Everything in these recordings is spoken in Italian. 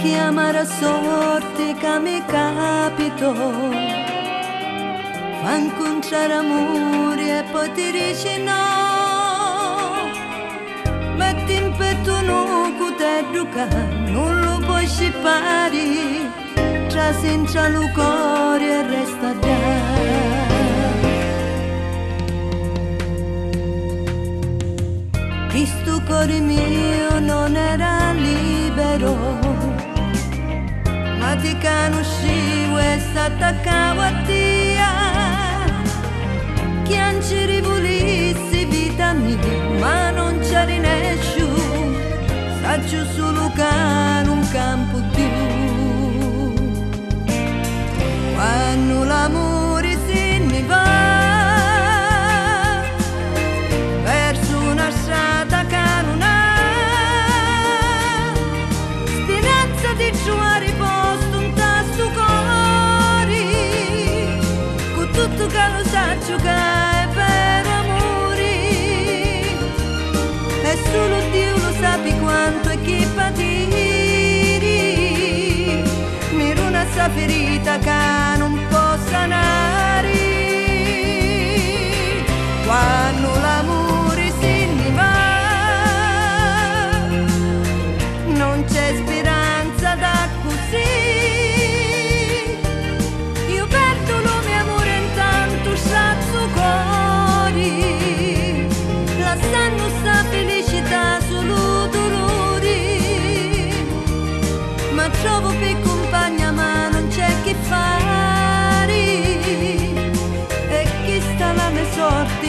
che amara sorte che mi capitò, fa incontrare amore e poi ti dice no, metti in petto un cutello che non lo puoi scippare, tra senza il cuore e resta da. Questo cuore mio non era libero, ma ti conoscevo e s'attaccavo a te, che anzi rivolissi vita mia, ma non c'eri nessuno, saggio solo che non campo più. Quando l'amore se ne va verso una strada che non ha speranza di trovare posto un tasto cuore, con tutto che lo saggio che è per amore, e solo Dio lo sape quanto è che patiri, mi runa sta ferita che non può sanare. Quando l'amore se ne va non c'è speranza da così, io perdo lo mio amore intanto sazzo cuore, lasciando sta felicità solo dolori, ma trovo per compagna ma non c'è che fare, e chi sta la mia sorte.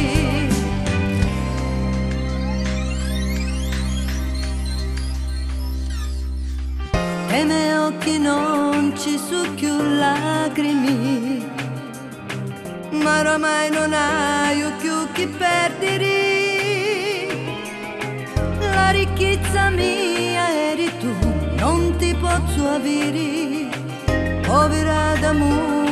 E miei occhi non ci sono più lacrime, ma oramai non hai più chi perdere, la ricchezza mia eri tu, non ti posso avere, povera d'amore